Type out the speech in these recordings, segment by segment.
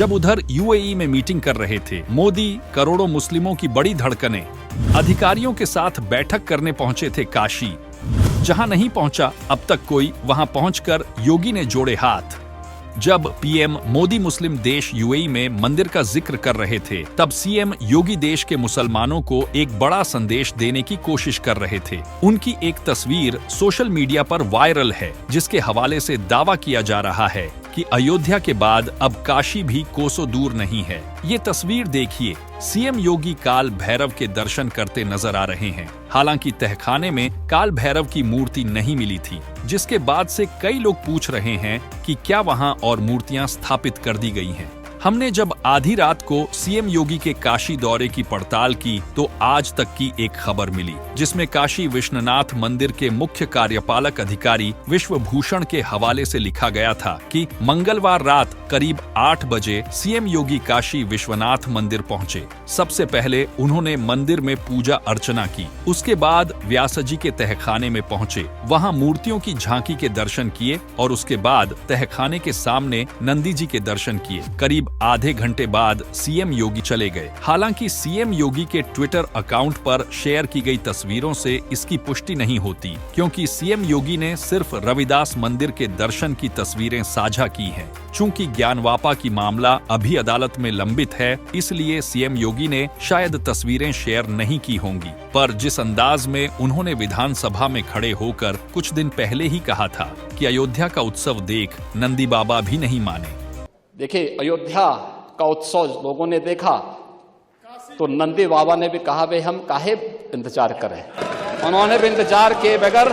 जब उधर यूएई में मीटिंग कर रहे थे मोदी, करोड़ों मुस्लिमों की बड़ी धड़कनें अधिकारियों के साथ बैठक करने पहुंचे थे काशी। जहां नहीं पहुंचा अब तक कोई, वहां पहुंचकर योगी ने जोड़े हाथ। जब पीएम मोदी मुस्लिम देश यूएई में मंदिर का जिक्र कर रहे थे, तब सीएम योगी देश के मुसलमानों को एक बड़ा संदेश देने की कोशिश कर रहे थे। उनकी एक तस्वीर सोशल मीडिया पर वायरल है, जिसके हवाले से दावा किया जा रहा है कि अयोध्या के बाद अब काशी भी कोसों दूर नहीं है। ये तस्वीर देखिए, सीएम योगी काल भैरव के दर्शन करते नजर आ रहे हैं। हालांकि तहखाने में काल भैरव की मूर्ति नहीं मिली थी, जिसके बाद से कई लोग पूछ रहे हैं कि क्या वहां और मूर्तियां स्थापित कर दी गई हैं। हमने जब आधी रात को सीएम योगी के काशी दौरे की पड़ताल की तो आज तक की एक खबर मिली, जिसमें काशी विश्वनाथ मंदिर के मुख्य कार्यपालक अधिकारी विश्वभूषण के हवाले से लिखा गया था कि मंगलवार रात करीब 8 बजे सीएम योगी काशी विश्वनाथ मंदिर पहुंचे। सबसे पहले उन्होंने मंदिर में पूजा अर्चना की, उसके बाद व्यास जी के तहखाने में पहुंचे, वहां मूर्तियों की झांकी के दर्शन किए और उसके बाद तहखाने के सामने नंदी जी के दर्शन किए। करीब आधे घंटे बाद सीएम योगी चले गए। हालांकि सीएम योगी के ट्विटर अकाउंट पर शेयर की गई तस्वीरों से इसकी पुष्टि नहीं होती, क्योंकि सीएम योगी ने सिर्फ रविदास मंदिर के दर्शन की तस्वीरें साझा की हैं। चूंकि ज्ञानवापा की मामला अभी अदालत में लंबित है, इसलिए सीएम योगी ने शायद तस्वीरें शेयर नहीं की होंगी। पर जिस अंदाज में उन्होंने विधानसभा में खड़े होकर कुछ दिन पहले ही कहा था कि अयोध्या का उत्सव देख नंदी बाबा भी नहीं माने। देखिए, अयोध्या का उत्सव लोगों ने देखा तो नंदी बाबा ने भी कहा भाई हम काहे इंतजार करें। उन्होंने भी इंतजार किए बगैर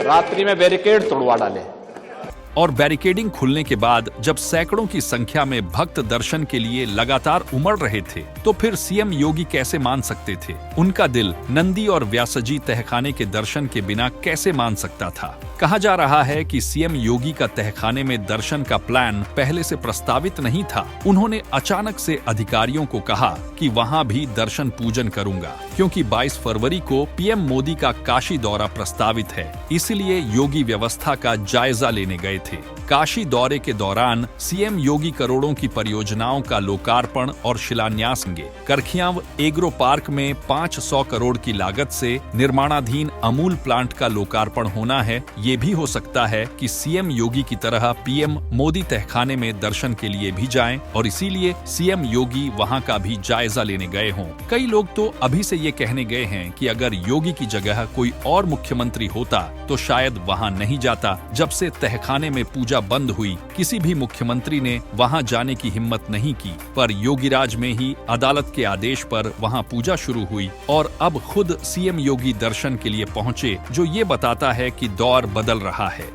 रात्रि में बैरिकेड तोड़वा डाले। और बैरिकेडिंग खुलने के बाद जब सैकड़ों की संख्या में भक्त दर्शन के लिए लगातार उमड़ रहे थे, तो फिर सीएम योगी कैसे मान सकते थे? उनका दिल नंदी और व्यासजी तहखाने के दर्शन के बिना कैसे मान सकता था? कहा जा रहा है कि सीएम योगी का तहखाने में दर्शन का प्लान पहले से प्रस्तावित नहीं था। उन्होंने अचानक से अधिकारियों को कहा कि वहां भी दर्शन पूजन करूंगा, क्योंकि 22 फरवरी को पीएम मोदी का काशी दौरा प्रस्तावित है। इसलिए योगी व्यवस्था का जायजा लेने गए थे। काशी दौरे के दौरान सीएम योगी करोड़ों की परियोजनाओं का लोकार्पण और शिलान्यास करेंगे। करखियाव एग्रो पार्क में 500 करोड़ की लागत से निर्माणाधीन अमूल प्लांट का लोकार्पण होना है। ये भी हो सकता है कि सीएम योगी की तरह पीएम मोदी तहखाने में दर्शन के लिए भी जाएं और इसीलिए सीएम योगी वहां का भी जायजा लेने गए हों। कई लोग तो अभी से ये कहने गए हैं कि अगर योगी की जगह कोई और मुख्यमंत्री होता तो शायद वहां नहीं जाता। जब से तहखाने में पूजा बंद हुई, किसी भी मुख्यमंत्री ने वहां जाने की हिम्मत नहीं की, पर योगीराज में ही अदालत के आदेश पर वहां पूजा शुरू हुई और अब खुद सीएम योगी दर्शन के लिए पहुंचे, जो ये बताता है कि दौर बदल रहा है।